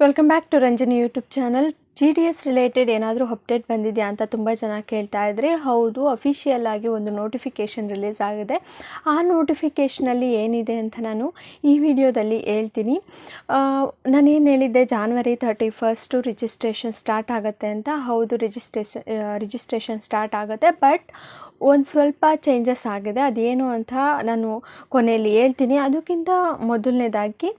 Welcome back to Ranjani YouTube channel. GDS related ಏನಾದರೂ update ಬಂದಿದೆಯಾ ಅಂತ ತುಂಬ ಜನ ಕೇಳ್ತಾ ಇದ್ರಿ. ಹೌದು, ಅಫಿಷಿಯಲ್ ಆಗಿ ಒಂದು ನೋಟಿಫಿಕೇಷನ್ ರಿಲೀಸ್ ಆಗಿದೆ. ಆ ನೋಟಿಫಿಕೇಷನಲ್ಲಿ ಏನಿದೆ ಅಂತ ನಾನು ಈ ವಿಡಿಯೋದಲ್ಲಿ ಹೇಳ್ತೀನಿ. ನಾನೇನು ಹೇಳಿದ್ದೆ, January 31 ರಿಜಿಸ್ಟ್ರೇಷನ್ ಸ್ಟಾರ್ಟ್ ಆಗುತ್ತೆ ಅಂತ. ಹೌದು, ರಿಜಿಸ್ಟ್ರೇಷನ್ ಸ್ಟಾರ್ಟ್ ಆಗುತ್ತೆ, ಬಟ್ ಒಂದು ಸ್ವಲ್ಪ ಚೇಂಜಸ್ ಆಗಿದೆ. ಅದೇನು ಅಂತ ನಾನು ಕೊನೆಯಲ್ಲಿ ಹೇಳ್ತೀನಿ. ಅದಕ್ಕಿಂತ ಮೊದಲನೇದಾಗಿ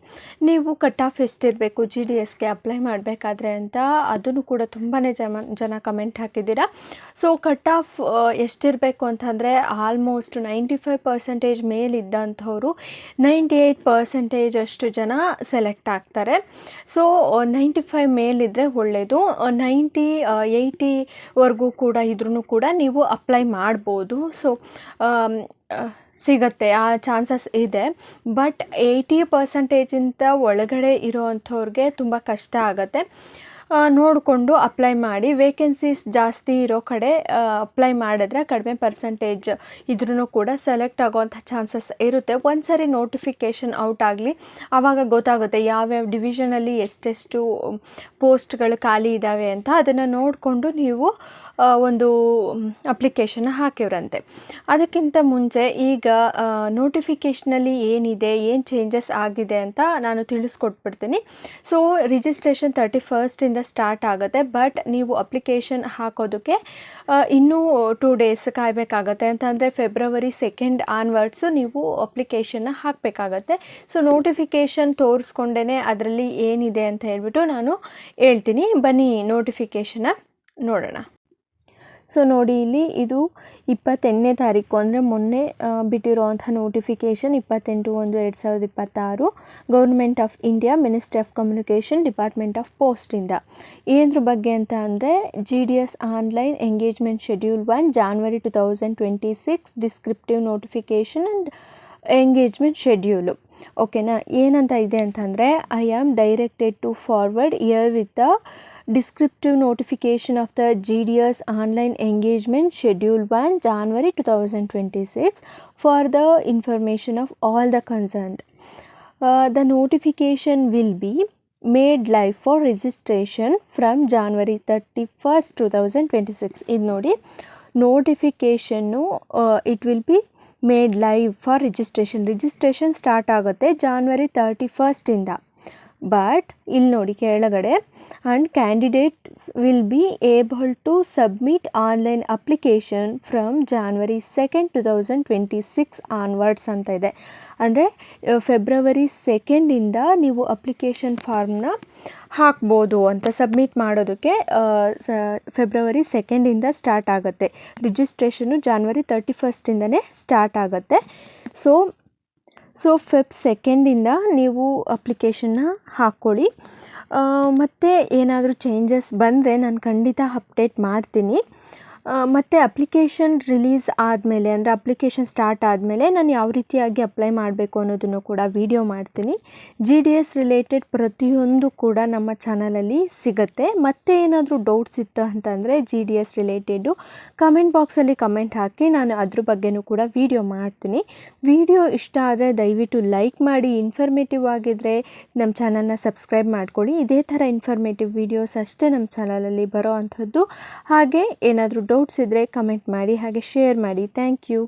ನೀವು ಕಟ್ ಆಫ್ ಎಷ್ಟಿರಬೇಕು GDSಗೆ ಅಪ್ಲೈ ಮಾಡಬೇಕಾದ್ರೆ ಅಂತ ಅದನ್ನು ಕೂಡ ತುಂಬಾ ಜನ ಕಮೆಂಟ್ ಹಾಕಿದ್ದೀರಾ. ಸೊ ಕಟ್ ಆಫ್ ಎಷ್ಟಿರಬೇಕು ಅಂತಂದರೆ ಆಲ್ಮೋಸ್ಟ್ 95% ಮೇಲಿದ್ದಂಥವರು 98% ಅಷ್ಟು ಜನ ಸೆಲೆಕ್ಟ್ ಆಗ್ತಾರೆ. ಸೊ 95 ಮೇಲಿದ್ದರೆ ಒಳ್ಳೆಯದು. 80ವರೆಗೂ ಕೂಡ ಇದ್ರೂ ಕೂಡ ನೀವು ಅಪ್ಲೈ ಮಾಡ್ಬೋದು. ಸೊ ಸಿಗುತ್ತೆ, ಆ ಚಾನ್ಸಸ್ ಇದೆ. ಬಟ್ 80% ಒಳಗಡೆ ಇರೋವಂಥವ್ರಿಗೆ ತುಂಬ ಕಷ್ಟ ಆಗುತ್ತೆ. ನೋಡಿಕೊಂಡು ಅಪ್ಲೈ ಮಾಡಿ. ವೇಕೆನ್ಸೀಸ್ ಜಾಸ್ತಿ ಇರೋ ಕಡೆ ಅಪ್ಲೈ ಮಾಡಿದ್ರೆ ಕಡಿಮೆ ಪರ್ಸೆಂಟೇಜ್ ಇದ್ರೂ ಕೂಡ ಸೆಲೆಕ್ಟ್ ಆಗೋವಂಥ ಚಾನ್ಸಸ್ ಇರುತ್ತೆ. ಒಂದು ಸರಿ ನೋಟಿಫಿಕೇಷನ್ ಔಟ್ ಆಗಲಿ, ಆವಾಗ ಗೊತ್ತಾಗುತ್ತೆ ಯಾವ್ಯಾವ ಡಿವಿಷನಲ್ಲಿ ಎಷ್ಟೆಷ್ಟು ಪೋಸ್ಟ್ಗಳು ಖಾಲಿ ಇದ್ದಾವೆ ಅಂತ. ಅದನ್ನು ನೋಡಿಕೊಂಡು ನೀವು ಒಂದು ಅಪ್ಲಿಕೇಶನ್ನ ಹಾಕಿವ್ರಂತೆ. ಅದಕ್ಕಿಂತ ಮುಂಚೆ ಈಗ ನೋಟಿಫಿಕೇಷನಲ್ಲಿ ಏನಿದೆ, ಏನು ಚೇಂಜಸ್ ಆಗಿದೆ ಅಂತ ನಾನು ತಿಳಿಸ್ಕೊಟ್ಬಿಡ್ತೀನಿ. ಸೊ ರಿಜಿಸ್ಟ್ರೇಷನ್ 31 ಸ್ಟಾರ್ಟ್ ಆಗುತ್ತೆ, ಬಟ್ ನೀವು ಅಪ್ಲಿಕೇಶನ್ ಹಾಕೋದಕ್ಕೆ ಇನ್ನೂ 2 ಡೇಸ್ ಕಾಯಬೇಕಾಗತ್ತೆ. ಅಂತಂದರೆ February 2 ಆನ್ವರ್ಡ್ಸು ನೀವು ಅಪ್ಲಿಕೇಶನ್ನ ಹಾಕಬೇಕಾಗತ್ತೆ. ಸೊ ನೋಟಿಫಿಕೇಷನ್ ತೋರಿಸ್ಕೊಂಡೇ ಅದರಲ್ಲಿ ಏನಿದೆ ಅಂತ ಹೇಳ್ಬಿಟ್ಟು ನಾನು ಹೇಳ್ತೀನಿ. ಬನ್ನಿ ನೋಟಿಫಿಕೇಷನ್ನ ನೋಡೋಣ. ಸೊ ನೋಡಿ, ಇಲ್ಲಿ ಇದು 28ನೇ ತಾರೀಕು ಅಂದರೆ ಮೊನ್ನೆ ಬಿಟ್ಟಿರೋವಂಥ notification 28/1/2026 government of India, ministry of communication, department of ಪೋಸ್ಟಿಂದ. ಏನದ್ರ ಬಗ್ಗೆ ಅಂತ ಅಂದರೆ GDS online engagement schedule 1 January 2026 descriptive notification and engagement schedule. ಓಕೆನಾ? ಏನಂತ ಇದೆ ಅಂತಂದರೆ, I am directed to forward herewith the descriptive notification of the GDS online engagement schedule 1 January 2026 for the information of all the concerned. The notification will be made live for registration from January 31st 2026. ಇದು ನೋಡಿ, ನೋಟಿಫಿಕೇಷನ್ನು it will be made live for registration start ಆಗುತ್ತೆ January 31 but ಇಲ್ಲಿ ನೋಡಿ ಕೆಳಗಡೆ, and candidates will be able to submit online application from January 2 2026 onwards ಅಂತ ಇದೆ. ಅಂದರೆ February 2 ನೀವು ಅಪ್ಲಿಕೇಶನ್ ಫಾರ್ಮ್ನ ಹಾಕ್ಬೋದು ಅಂತ. ಸಬ್ಮಿಟ್ ಮಾಡೋದಕ್ಕೆ February 2 ಸ್ಟಾರ್ಟ್ ಆಗುತ್ತೆ. ರಿಜಿಸ್ಟ್ರೇಷನ್ನು January 31 ಸ್ಟಾರ್ಟ್ ಆಗುತ್ತೆ. ಸೊ Feb 2 ನೀವು ಅಪ್ಲಿಕೇಶನ್ನ ಹಾಕ್ಕೊಳ್ಳಿ. ಮತ್ತು ಏನಾದರೂ ಚೇಂಜಸ್ ಬಂದರೆ ನಾನು ಖಂಡಿತ ಅಪ್ಡೇಟ್ ಮಾಡ್ತೀನಿ. ಮತ್ತು ಅಪ್ಲಿಕೇಶನ್ ರಿಲೀಸ್ ಆದಮೇಲೆ, ಅಂದರೆ ಅಪ್ಲಿಕೇಶನ್ ಸ್ಟಾರ್ಟ್ ಆದಮೇಲೆ ನಾನು ಯಾವ ರೀತಿಯಾಗಿ ಅಪ್ಲೈ ಮಾಡಬೇಕು ಅನ್ನೋದನ್ನು ಕೂಡ ವಿಡಿಯೋ ಮಾಡ್ತೀನಿ. GDS ರಿಲೇಟೆಡ್ ಪ್ರತಿಯೊಂದು ಕೂಡ ನಮ್ಮ ಚಾನಲಲ್ಲಿ ಸಿಗುತ್ತೆ. ಮತ್ತು ಏನಾದರೂ ಡೌಟ್ಸ್ ಇತ್ತು ಅಂತಂದರೆ GDS ರಿಲೇಟೆಡು ಕಮೆಂಟ್ ಬಾಕ್ಸಲ್ಲಿ ಕಮೆಂಟ್ ಹಾಕಿ, ನಾನು ಅದ್ರ ಬಗ್ಗೆನೂ ಕೂಡ ವಿಡಿಯೋ ಮಾಡ್ತೀನಿ. ವಿಡಿಯೋ ಇಷ್ಟ ಆದರೆ ದಯವಿಟ್ಟು ಲೈಕ್ ಮಾಡಿ. ಇನ್ಫಾರ್ಮೇಟಿವ್ ಆಗಿದ್ದರೆ ನಮ್ಮ ಚಾನಲ್ನ ಸಬ್ಸ್ಕ್ರೈಬ್ ಮಾಡ್ಕೊಳ್ಳಿ. ಇದೇ ಥರ ಇನ್ಫಾರ್ಮೇಟಿವ್ ವೀಡಿಯೋಸ್ ಅಷ್ಟೇ ನಮ್ಮ ಚಾನಲಲ್ಲಿ ಬರೋ ಅಂಥದ್ದು. ಹಾಗೆ ಏನಾದರೂ ಡೌಟ್ಸ್ ಇದ್ದರೆ ಕಮೆಂಟ್ ಮಾಡಿ, ಹಾಗೆ ಶೇರ್ ಮಾಡಿ. Thank you.